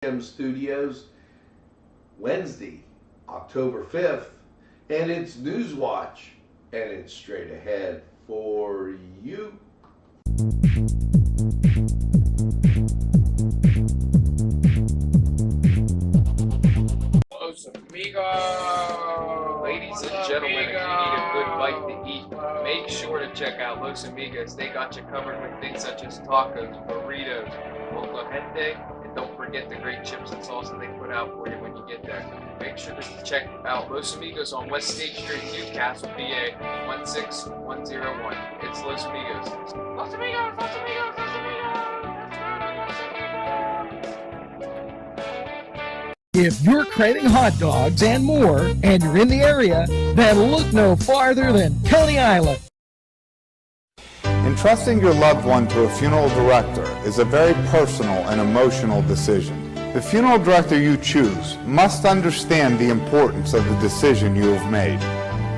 Studios, Wednesday, October 5th, and it's Newswatch, and it's straight ahead for you. Los Amigos! Ladies and gentlemen, if you need a good bite to eat, make sure to check out Los Amigos. They got you covered with things such as tacos, burritos, gente, and don't forget the great chips and salsa they put out for you when you get there. Make sure to check out Los Amigos on West State Street, Newcastle, PA 16101. It's Los Amigos. Los Amigos! Los Amigos! Los Amigos! If you're craving hot dogs and more, and you're in the area, then look no farther than Coney Island. Entrusting your loved one to a funeral director is a very personal and emotional decision. The funeral director you choose must understand the importance of the decision you have made.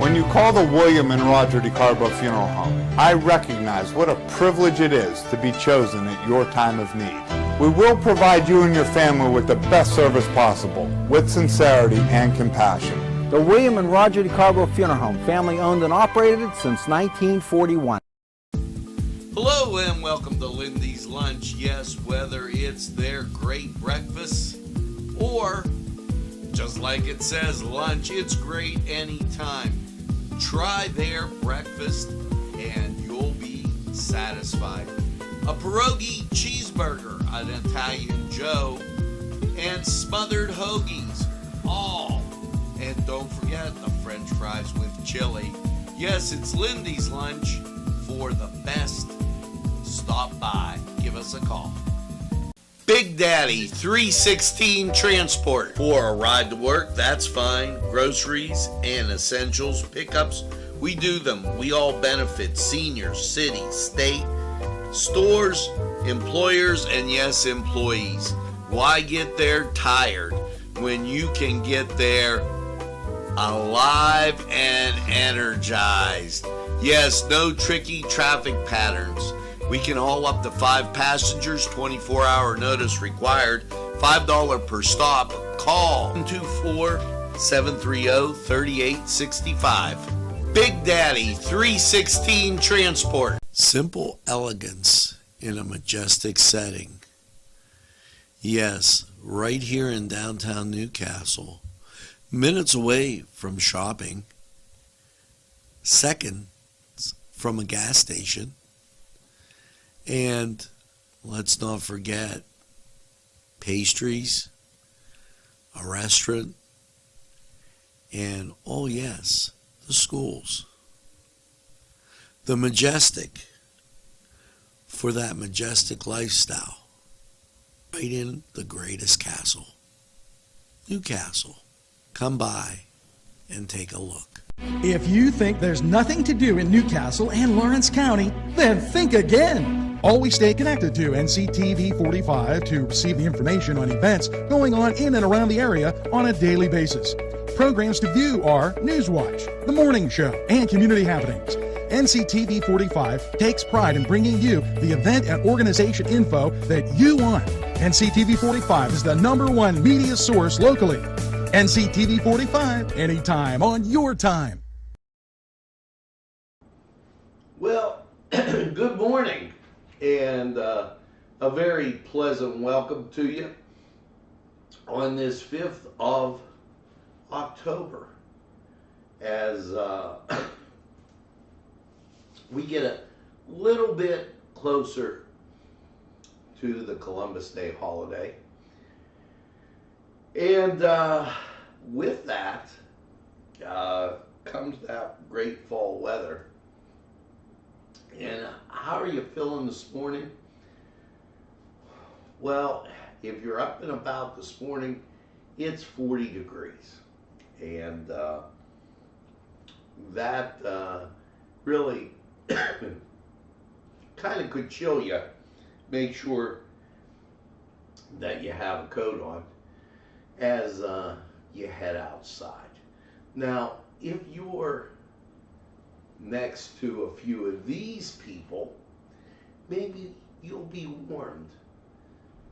When you call the William and Roger DeCarbo Funeral Home, I recognize what a privilege it is to be chosen at your time of need. We will provide you and your family with the best service possible, with sincerity and compassion. The William and Roger DeCarbo Funeral Home, family owned and operated since 1941. Hello and welcome to Lindy's Lunch. Yes, whether it's their great breakfast or, just like it says, lunch, it's great anytime. Try their breakfast and you'll be satisfied. A pierogi cheeseburger, an Italian Joe, and smothered hoagies, all. And don't forget the French fries with chili. Yes, it's Lindy's Lunch. For the best, stop by. Give us a call. Big Daddy 316 Transport. For a ride to work, that's fine. Groceries and essentials, pickups, we do them. We all benefit. Seniors, city, state, stores, employers, and yes, employees. Why get there tired when you can get there alive and energized? Yes, no tricky traffic patterns. We can haul up to 5 passengers, 24-hour notice required, $5 per stop. Call 224-730-3865. Big Daddy 316 Transport. Simple elegance in a majestic setting. Yes, right here in downtown Newcastle, minutes away from shopping, seconds from a gas station, and let's not forget pastries, a restaurant, and oh yes, the schools. The majestic for that majestic lifestyle, right in the greatest castle, Newcastle. Come by and take a look. If you think there's nothing to do in Newcastle and Lawrence County, then think again. Always stay connected to Nctv45 to receive the information on events going on in and around the area on a daily basis. Programs to view are Newswatch, The Morning Show, and Community Happenings. Nctv45 takes pride in bringing you the event and organization info that you want. Nctv45 is the #1 media source locally. Nctv45, anytime on your time. Well, good morning, and a very pleasant welcome to you on this 5th of October as we get a little bit closer to the Columbus Day holiday. And with that comes that great fall weather. And how are you feeling this morning? Well, if you're up and about this morning, it's 40 degrees. And that really kind of could chill you. Make sure that you have a coat on as you head outside. Now, if you're next to a few of these people, maybe you'll be warmed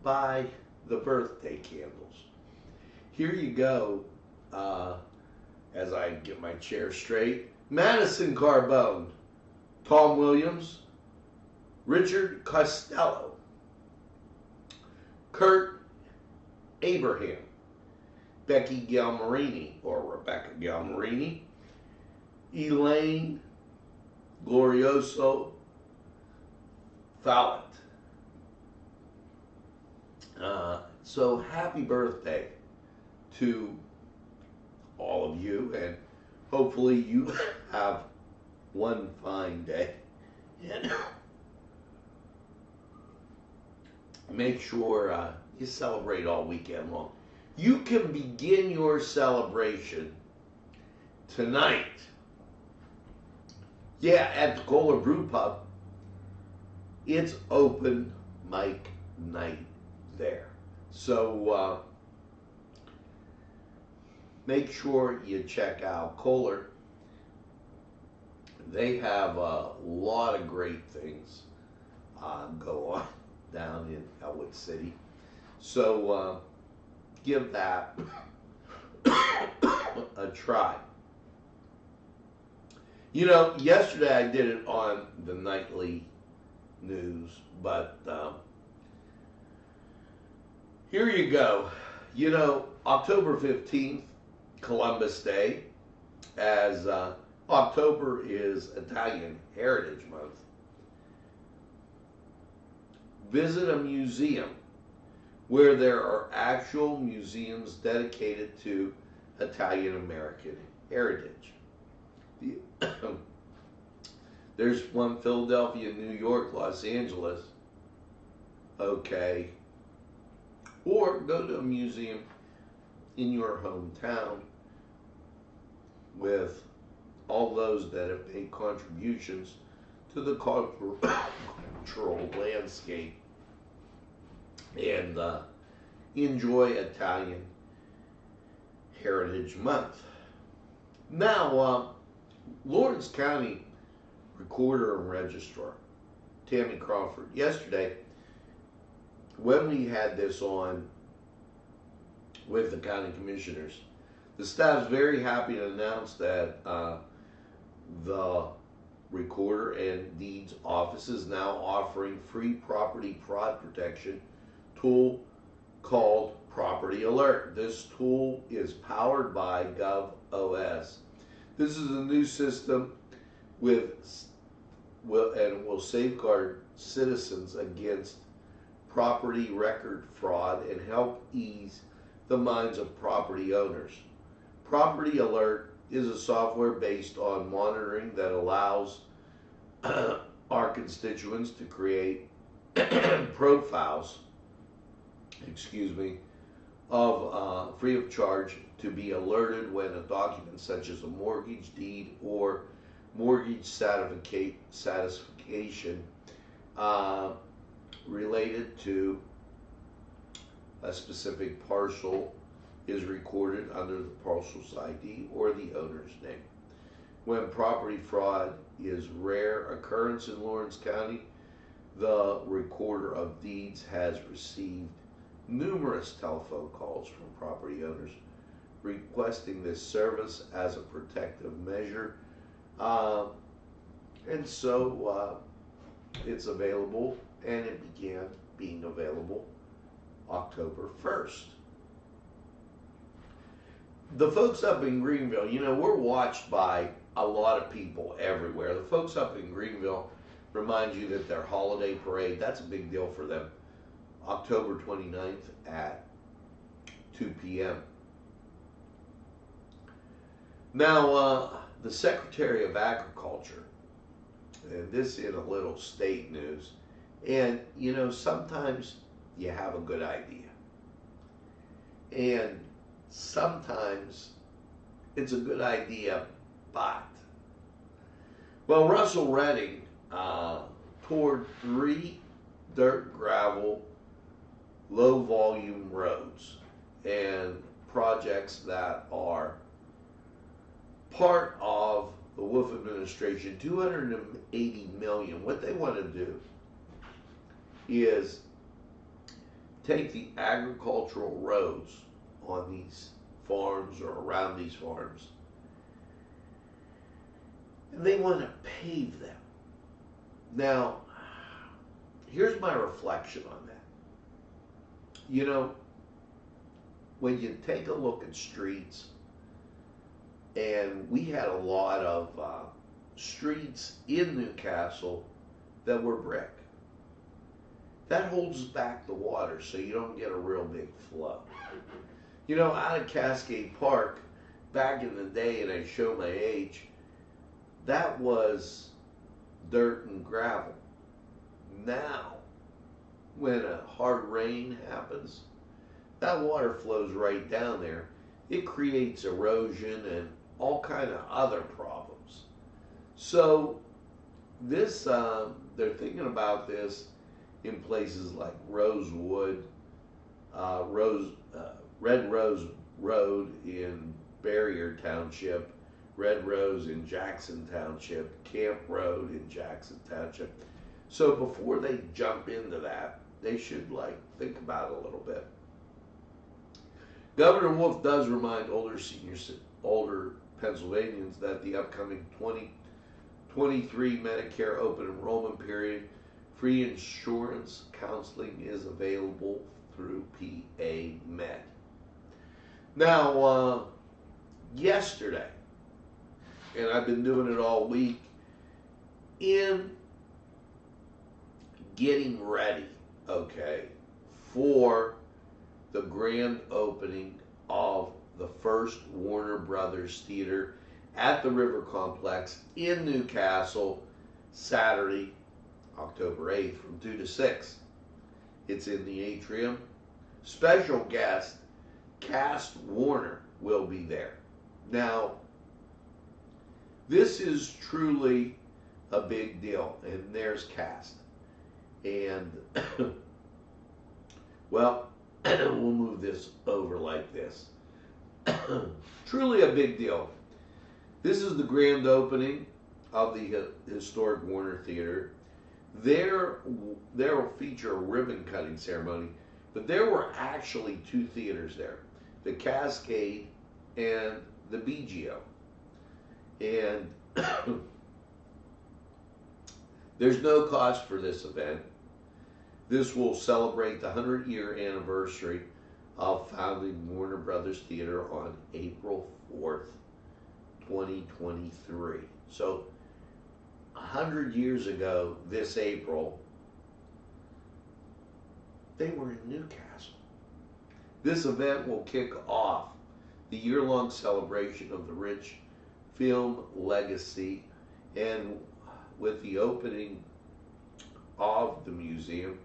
by the birthday candles. Here you go, as I get my chair straight. Madison Carbone, Tom Williams, Richard Costello, Kurt Abraham, Becky Galmarini, or Rebecca Galmarini, Elaine Glorioso Fallett. So happy birthday to all of you, and hopefully you have one fine day. And make sure you celebrate all weekend long. You can begin your celebration tonight. Yeah, at the Kohler Brew Pub. It's open mic night there. So make sure you check out Kohler. They have a lot of great things go on down in Elwood City. So give that a try. You know, yesterday I did it on the nightly news, but here you go. You know, October 15th, Columbus Day, as October is Italian Heritage Month. Visit a museum where there are actual museums dedicated to Italian American heritage. There's one Philadelphia, New York, Los Angeles. Okay. Or go to a museum in your hometown with all those that have made contributions to the cultural landscape and enjoy Italian Heritage Month. Now, Lawrence County Recorder and Registrar Tammy Crawford, yesterday when we had this on with the county commissioners, the staff's very happy to announce that the Recorder and Deeds office is now offering free property fraud protection tool called Property Alert. This tool is powered by GovOS. This is a new system and will safeguard citizens against property record fraud and help ease the minds of property owners. Property Alert is a software based on monitoring that allows our constituents to create profiles, of free of charge, to be alerted when a document such as a mortgage deed or mortgage satisfaction related to a specific parcel is recorded under the parcel's ID or the owner's name. When property fraud is rare occurrence in Lawrence County, the Recorder of Deeds has received numerous telephone calls from property owners requesting this service as a protective measure. And so it's available, and it began being available October 1st. The folks up in Greenville, you know, we're watched by a lot of people everywhere. The folks up in Greenville remind you that their holiday parade, that's a big deal for them. October 29th at 2 p.m. Now, the Secretary of Agriculture, and this in a little state news, and you know, sometimes you have a good idea, and sometimes it's a good idea, but, well, Russell Redding toured 3 dirt gravel low volume roads and projects that are part of the Wolf administration, $280 million. What they want to do is take the agricultural roads on these farms or around these farms, and they want to pave them. Now, here's my reflection on that. You know, when you take a look at streets, and we had a lot of streets in Newcastle that were brick. That holds back the water so you don't get a real big flow. You know, out of Cascade Park, back in the day, and I show my age, that was dirt and gravel. Now, when a hard rain happens, that water flows right down there. It creates erosion and all kind of other problems. So this, they're thinking about this in places like Rosewood, Red Rose Road in Barrier Township, Red Rose in Jackson Township, Camp Road in Jackson Township. So before they jump into that, they should think about it a little bit. Governor Wolf does remind older Pennsylvanians that the upcoming 2023 Medicare open enrollment period, free insurance counseling is available through PA Med. Now, yesterday, and I've been doing it all week, in getting ready, okay, for the grand opening of the first Warner Brothers Theater at the River Complex in Newcastle, Saturday, October 8th from 2 to 6. It's in the atrium. Special guest, Cast Warner, will be there. Now, this is truly a big deal, and there's Cast. And, well, we'll move this over like this. Truly a big deal. This is the grand opening of the historic Warner Theater. There will feature a ribbon cutting ceremony, but there were actually two theaters there, the Cascade and the BGO. And there's no cost for this event. This will celebrate the 100-year anniversary of founding Warner Brothers Theater on April 4th, 2023. So 100 years ago, this April, they were in Newcastle. This event will kick off the year-long celebration of the rich film legacy, and with the opening of the museum,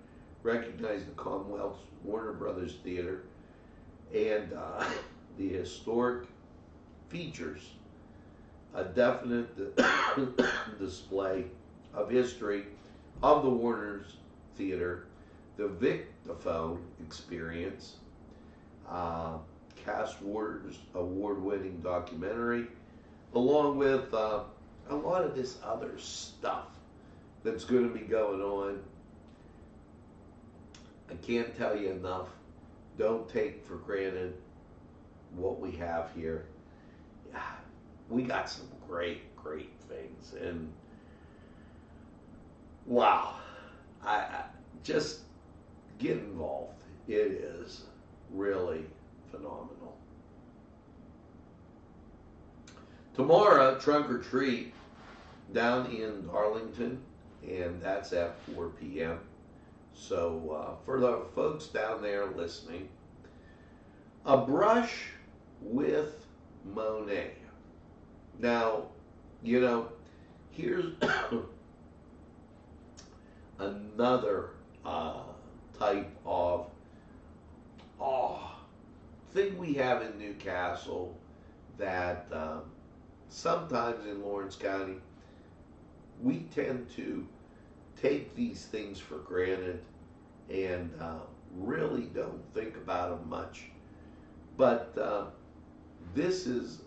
recognize the Commonwealth's Warner Brothers Theater, and the historic features a definite display of history of the Warner's Theater, the Victophone experience, Cast Warner's award-winning documentary, along with a lot of this other stuff that's going to be going on. I can't tell you enough. Don't take for granted what we have here. We got some great things, and wow, I just get involved. It is really phenomenal. Tomorrow, Trunk or Treat down in Darlington, and that's at 4 p.m. So for the folks down there listening, A Brush with Monet. Now, you know, here's another type of thing we have in Newcastle that sometimes in Lawrence County we tend to take these things for granted and really don't think about them much. But this is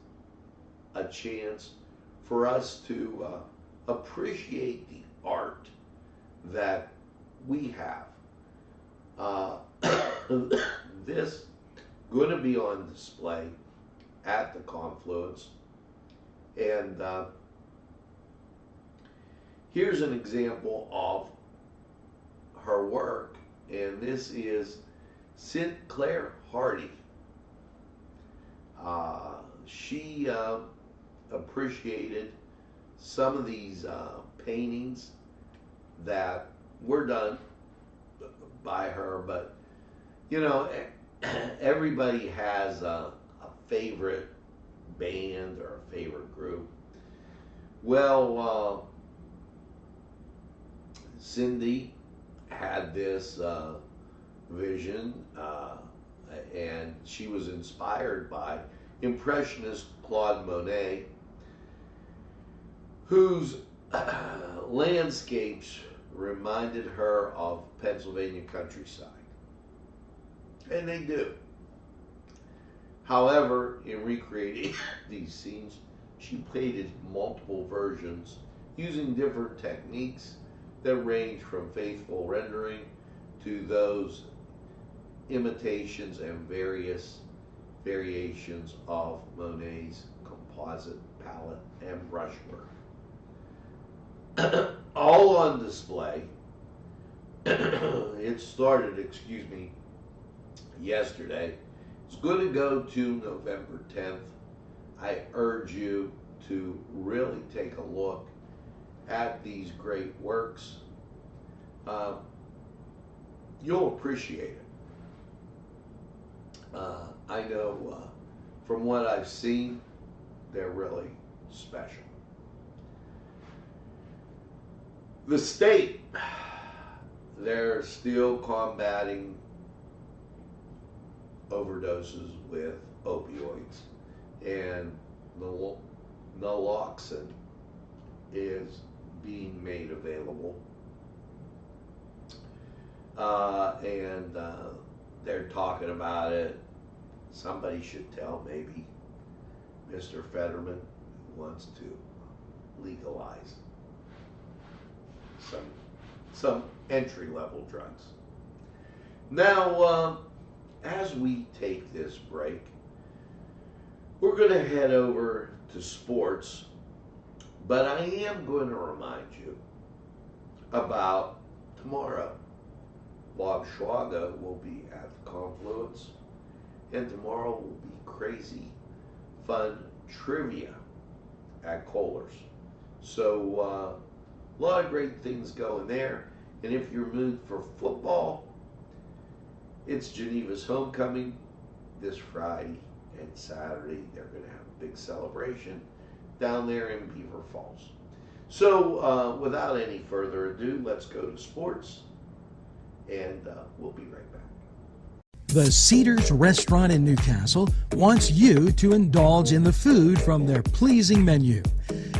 a chance for us to appreciate the art that we have Uh, this going to be on display at the Confluence, and here's an example of her work, and this is Sinclair Hardy. She appreciated some of these paintings that were done by her, but you know, everybody has a favorite band or a favorite group. Well, Cindy had this vision, and she was inspired by Impressionist Claude Monet, whose landscapes reminded her of Pennsylvania countryside. And they do. However, in recreating these scenes, she painted multiple versions using different techniques that range from faithful rendering to those imitations and various variations of Monet's composite palette and brushwork. All on display. It started, yesterday. It's going to go to November 10th. I urge you to really take a look at these great works. You'll appreciate it. I know from what I've seen, they're really special. The state, they're still combating overdoses with opioids, and naloxone is being made available, and they're talking about it. Somebody should tell maybe Mr. Fetterman who wants to legalize some entry-level drugs. Now, as we take this break, we're going to head over to sports, but I am going to remind you about tomorrow. Bob Schwaga will be at the Confluence, and tomorrow will be crazy fun trivia at Kohler's. So a lot of great things going there, and if you're moved for football, it's Geneva's homecoming this Friday and Saturday. They're going to have a big celebration down there in Beaver Falls. So without any further ado, let's go to sports, and we'll be right back. The Cedars Restaurant in Newcastle wants you to indulge in the food from their pleasing menu.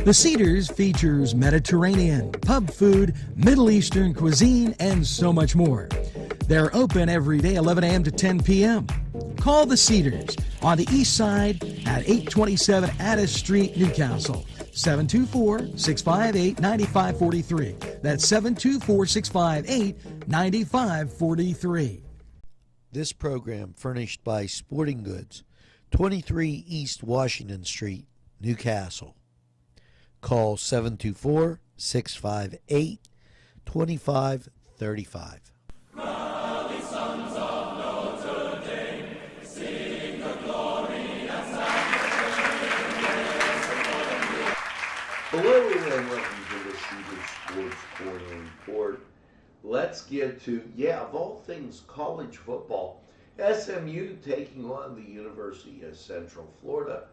The Cedars features Mediterranean, pub food, Middle Eastern cuisine, and so much more. They're open every day, 11 a.m. to 10 p.m. Call the Cedars on the east side at 827 Addis Street, Newcastle, 724-658-9543. That's 724-658-9543. This program furnished by Sporting Goods, 23 East Washington Street, Newcastle. Call 724-658-2535. Rally, sons of Notre Dame, sing the glory and salvation. Hello and welcome to the Cedars Sports Corner Report. Let's get to, of all things, college football. SMU taking on the University of Central Florida.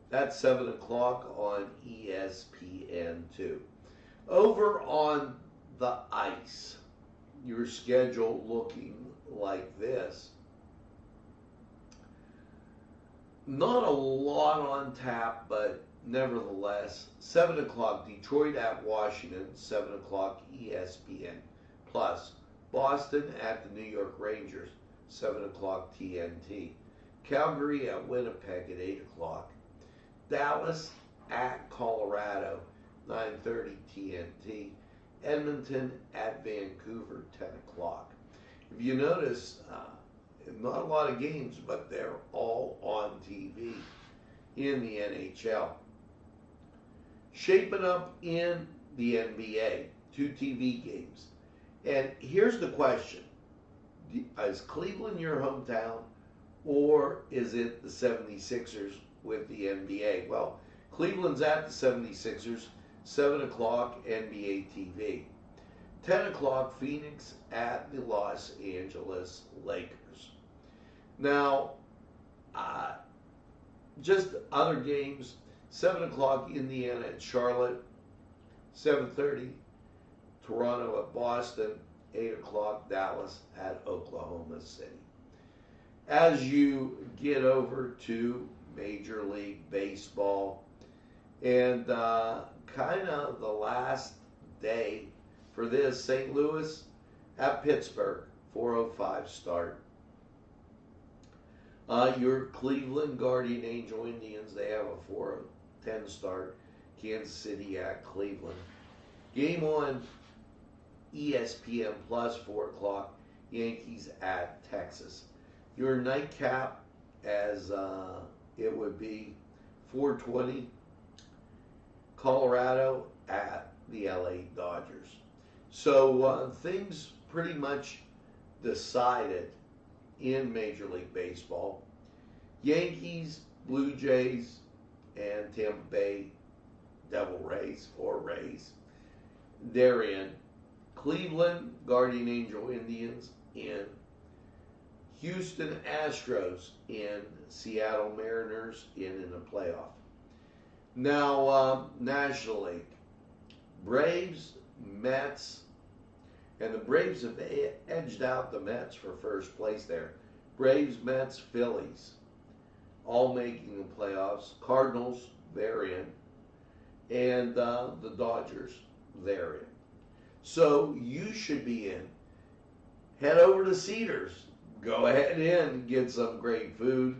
That's 7 o'clock on ESPN2. Over on the ice, your schedule looking like this. Not a lot on tap, but nevertheless, 7 o'clock Detroit at Washington, 7 o'clock ESPN. Plus, Boston at the New York Rangers, 7 o'clock TNT. Calgary at Winnipeg at 8 o'clock. Dallas at Colorado, 9:30 TNT. Edmonton at Vancouver, 10 o'clock. If you notice, not a lot of games, but they're all on TV in the NHL. Shaping up in the NBA, 2 TV games. And here's the question. Is Cleveland your hometown, or is it the 76ers with the NBA? Well, Cleveland's at the 76ers, 7 o'clock NBA TV. 10 o'clock Phoenix at the Los Angeles Lakers. Now, just other games, 7 o'clock Indiana at Charlotte, 7:30 Toronto at Boston, 8 o'clock Dallas at Oklahoma City. As you get over to Major League Baseball, and kind of the last day for this, St. Louis at Pittsburgh, 4:05 start. Your Cleveland Guardian Angel Indians, they have a 4:10 start. Kansas City at Cleveland. Game on ESPN Plus, 4 o'clock, Yankees at Texas. Your nightcap, as it would be, 4:20, Colorado at the LA Dodgers. So things pretty much decided in Major League Baseball. Yankees, Blue Jays, and Tampa Bay Devil Rays, or Rays, they're in. Cleveland Guardian Angel Indians in. Houston Astros in. Seattle Mariners in a playoff. Now, National League, Braves, Mets, and the Braves have edged out the Mets for first place there. Braves, Mets, Phillies, all making the playoffs. Cardinals, they're in. And the Dodgers, they're in. So you should be in. Head over to Cedars. Go ahead in, get some great food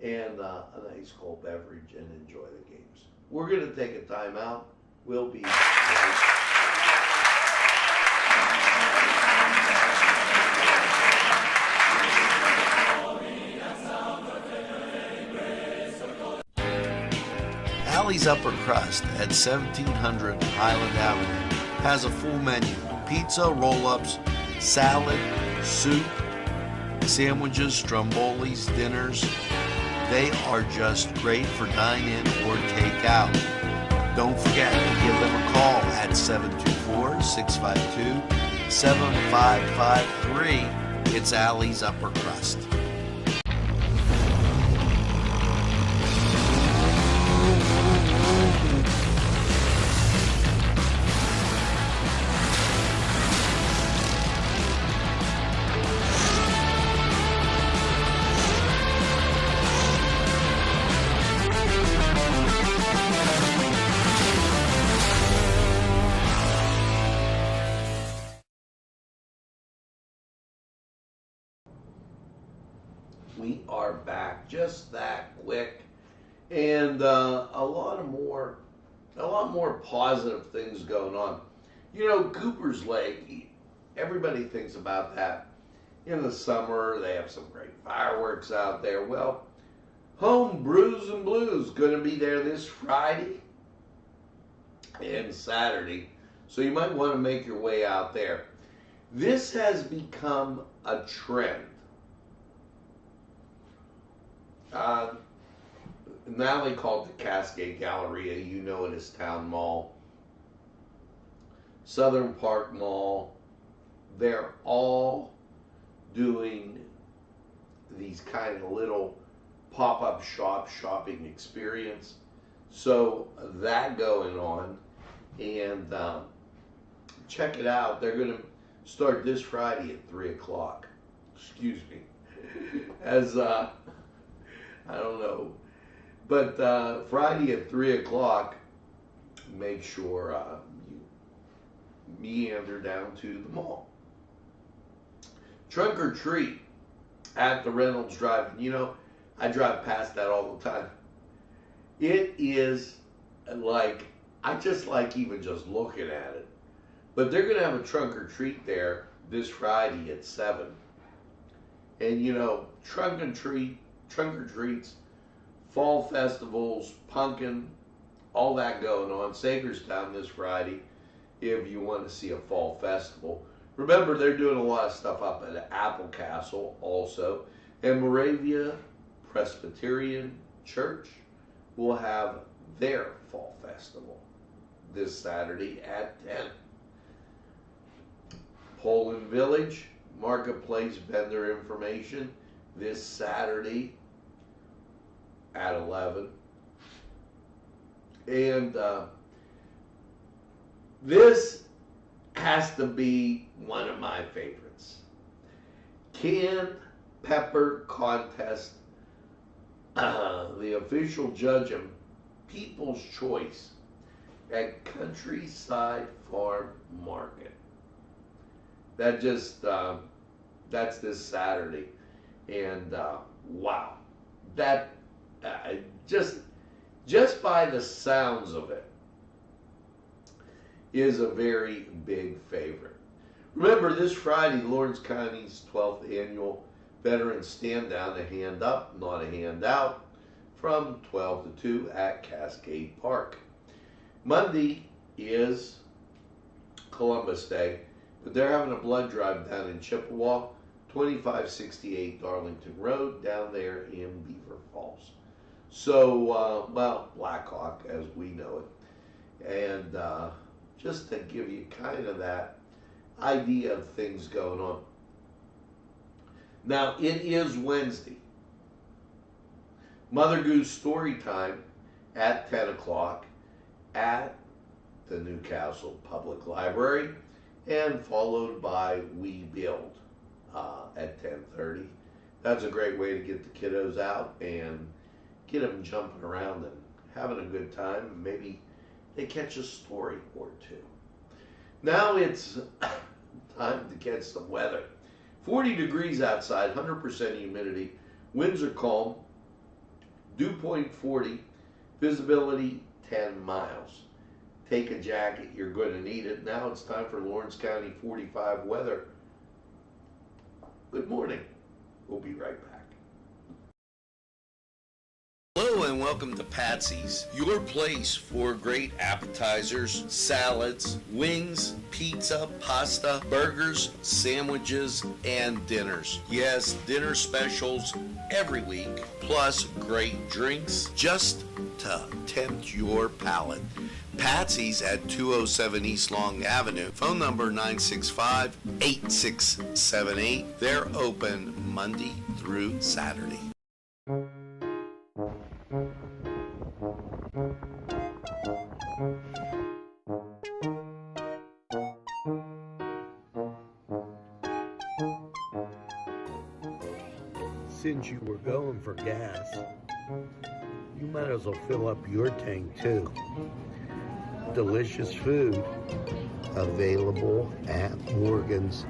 and a nice cold beverage and enjoy the games. We're going to take a timeout. We'll be right back. Alley's Upper Crust at 1700 Highland Avenue has a full menu: pizza, roll-ups, salad, soup, sandwiches, strombolis, dinners. They are just great for dine-in or take-out. Don't forget to give them a call at 724-652-7553. It's Alley's Upper Crust. We are back just that quick, and a lot more positive things going on. You know, Cooper's Lake, everybody thinks about that in the summer. They have some great fireworks out there. Well, Home Brews and Blues going to be there this Friday and Saturday, so you might want to make your way out there. This has become a trend. Now they call it the Cascade Galleria. You know it as Town Mall, Southern Park Mall. They're all doing these kind of little pop-up shopping experience. So that going on, and check it out. They're going to start this Friday at 3 o'clock. Excuse me. As I don't know. But Friday at 3 o'clock, make sure you meander down to the mall. Trunk or treat at the Reynolds Drive. You know, I drive past that all the time. It is like, I just like even just looking at it. But they're going to have a trunk or treat there this Friday at 7. And you know, trunk or treats, fall festivals, pumpkin, all that going on. Sagerstown this Friday if you want to see a fall festival. Remember, they're doing a lot of stuff up at Apple Castle also. And Moravia Presbyterian Church will have their fall festival this Saturday at 10. Poland Village Marketplace vendor information this Saturday at 11. And this has to be one of my favorites. Canned Pepper Contest. The official judge of People's Choice at Countryside Farm Market. That just, that's this Saturday. And wow, that, just by the sounds of it, is a very big favorite. Remember, this Friday, Lawrence County's 12th annual Veterans Stand Down, a hand up, not a hand out, from 12 to 2 at Cascade Park. Monday is Columbus Day, but they're having a blood drive down in Chippewa, 2568 Darlington Road, down there in Beaver Falls. So, well, Blackhawk as we know it. And just to give you kind of that idea of things going on. Now, it is Wednesday. Mother Goose Story Time at 10 o'clock at the Newcastle Public Library, and followed by We Build at 10:30. That's a great way to get the kiddos out and get them jumping around and having a good time. Maybe they catch a story or two. Now it's time to catch some weather. 40 degrees outside, 100% humidity, winds are calm, dew point 40, visibility 10 miles. Take a jacket, you're going to need it. Now it's time for Lawrence County 45 weather. Good morning. We'll be right back. Hello and welcome to Patsy's, your place for great appetizers, salads, wings, pizza, pasta, burgers, sandwiches, and dinners. Yes, dinner specials every week, plus great drinks just to tempt your palate. Patsy's at 207 East Long Avenue. Phone number 965-8678. They're open Monday through Saturday. Since you were going for gas, you might as well fill up your tank too. Delicious food available at Morgan's.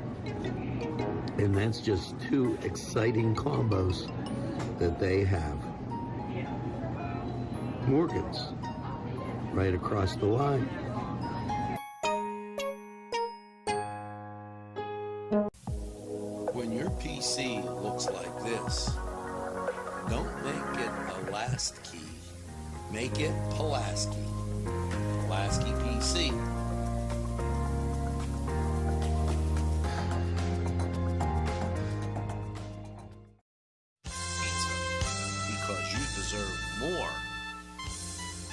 And that's just two exciting combos that they have. Morgan's, right across the line. When your PC looks like this, don't make it a last key. Make it Pulaski. Pulaski PC. Pizza. Because you deserve more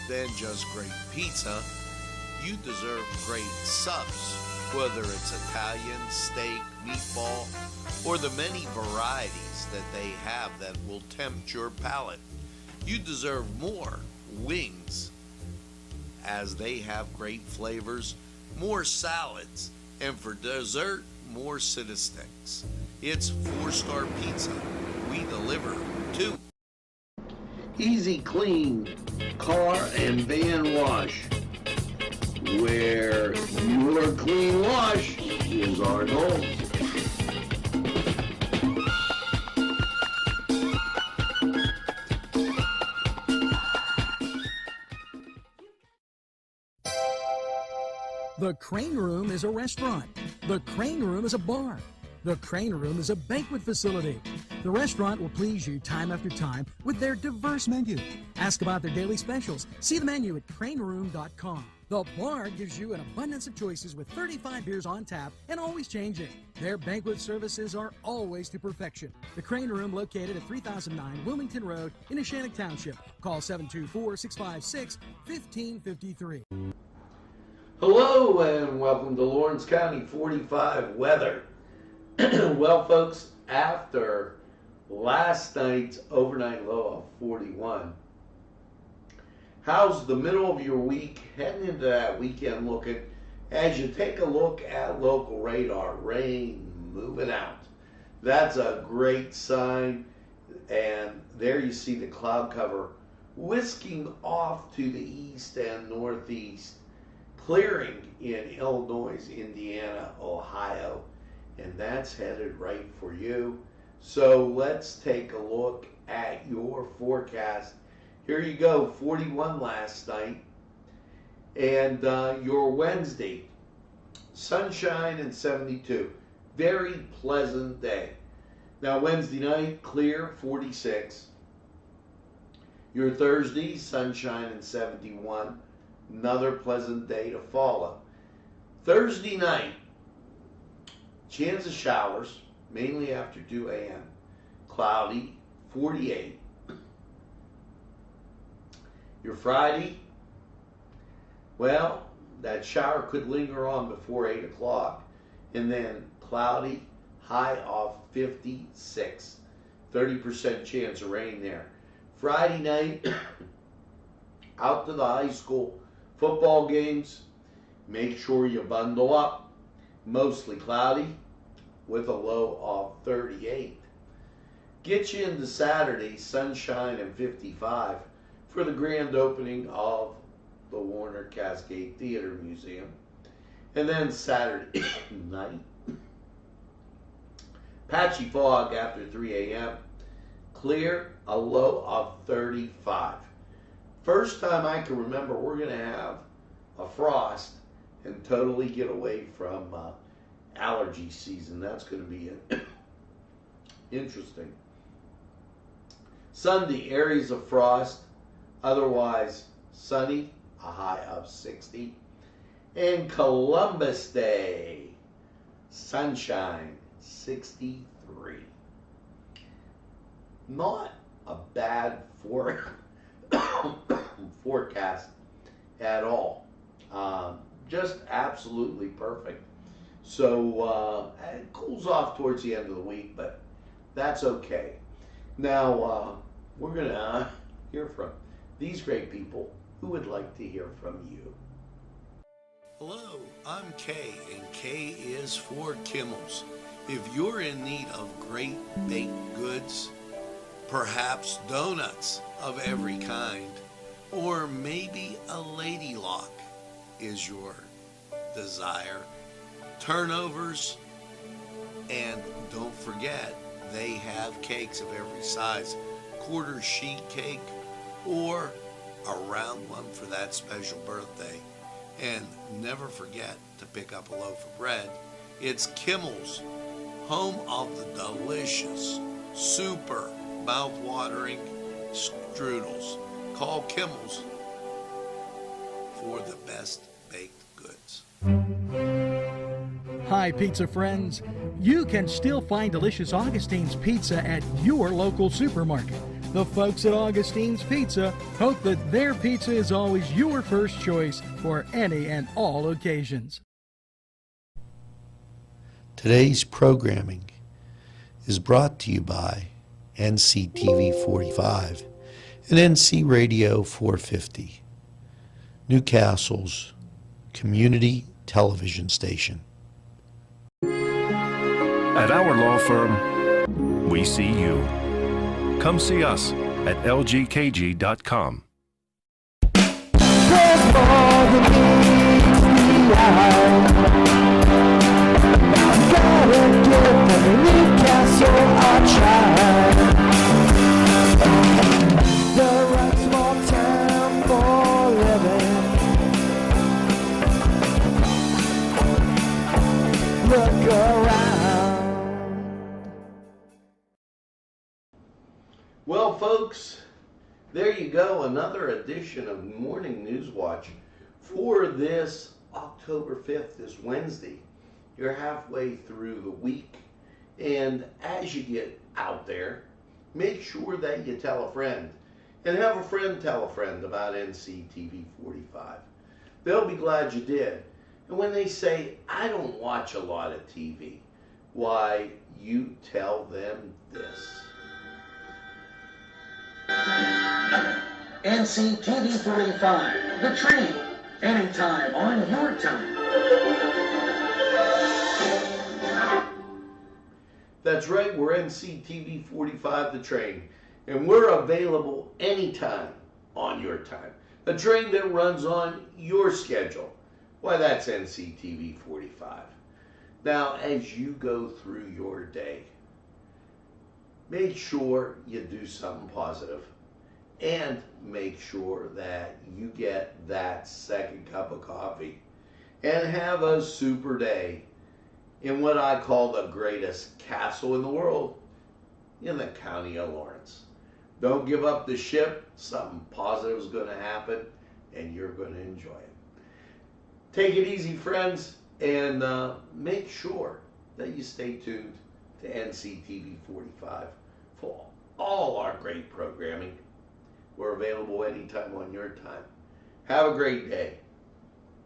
than just great pizza. You deserve great subs. Whether it's Italian, steak, meatball, or the many varieties that they have that will tempt your palate. You deserve more wings, as they have great flavors, more salads, and for dessert, more Cita Sticks. It's 4-star pizza. We deliver too. Easy Clean Car and Van Wash, where your clean wash is our goal. The Crane Room is a restaurant. The Crane Room is a bar. The Crane Room is a banquet facility. The restaurant will please you time after time with their diverse menu. Ask about their daily specials. See the menu at craneroom.com. The bar gives you an abundance of choices with 35 beers on tap and always changing. Their banquet services are always to perfection. The Crane Room, located at 3009 Wilmington Road in Neshannock Township. Call 724-656-1553. Hello and welcome to Lawrence County 45 weather. Well, folks, after last night's overnight low of 41, how's the middle of your week heading into that weekend looking as you take a look at local radar? Rain moving out. That's a great sign. And there you see the cloud cover whisking off to the east and northeast, clearing in Illinois, Indiana, Ohio. And that's headed right for you. So let's take a look at your forecast. Here you go, 41 last night. And your Wednesday, sunshine and 72. Very pleasant day. Now Wednesday night, clear, 46. Your Thursday, sunshine and 71. Another pleasant day to follow. Thursday night, chance of showers, mainly after 2 a.m. Cloudy, 48. Your Friday, well, that shower could linger on before 8 o'clock. And then cloudy, high of 56. 30% chance of rain there. Friday night, out to the high school football games. Make sure you bundle up. Mostly cloudy with a low of 38. Get you into Saturday, sunshine and 55 for the grand opening of the Warner Cascade Theater Museum. And then Saturday night, patchy fog after 3 a.m. Clear, a low of 35. First time I can remember we're going to have a frost and totally get away from allergy season. That's going to be interesting. Sunday, areas of frost, otherwise sunny, a high of 60. And Columbus Day, sunshine, 63. Not a bad forecast at all. Just absolutely perfect. So it cools off towards the end of the week, but that's okay. Now we're going to hear from these great people who would like to hear from you. Hello, I'm Kay, and K is for Kimmels. If you're in need of great baked goods, perhaps donuts of every kind, or maybe a lady lock is your desire, turnovers, and don't forget, they have cakes of every size, quarter sheet cake or a round one for that special birthday. And never forget to pick up a loaf of bread. It's Kimmel's, home of the delicious, super mouth-watering strudels. Call Kimmel's for the best baked goods. Hi, pizza friends. You can still find delicious Augustine's Pizza at your local supermarket. The folks at Augustine's Pizza hope that their pizza is always your first choice for any and all occasions. Today's programming is brought to you by Nctv45 and NC Radio 450, Newcastle's community television station. At our law firm, we see you. Come see us at lgkg.com. There's more than meets the eye. Gotta give every Newcastle a try. The right small town for living. The There you go, another edition of Morning Newswatch for this October 5th, this Wednesday. You're halfway through the week, and as you get out there, make sure that you tell a friend, and have a friend tell a friend about Nctv45. They'll be glad you did. And when they say, I don't watch a lot of TV, why, you tell them this. Nctv45, the train, anytime on your time. That's right, we're Nctv45, the train, and we're available anytime on your time. A train that runs on your schedule. Why, that's Nctv45. Now, as you go through your day, make sure you do something positive, and make sure that you get that second cup of coffee and have a super day in what I call the greatest castle in the world, in the county of Lawrence. Don't give up the ship. Something positive is going to happen, and you're going to enjoy it. Take it easy, friends, and make sure that you stay tuned to Nctv45 for all our great programming. We're available anytime on your time. Have a great day.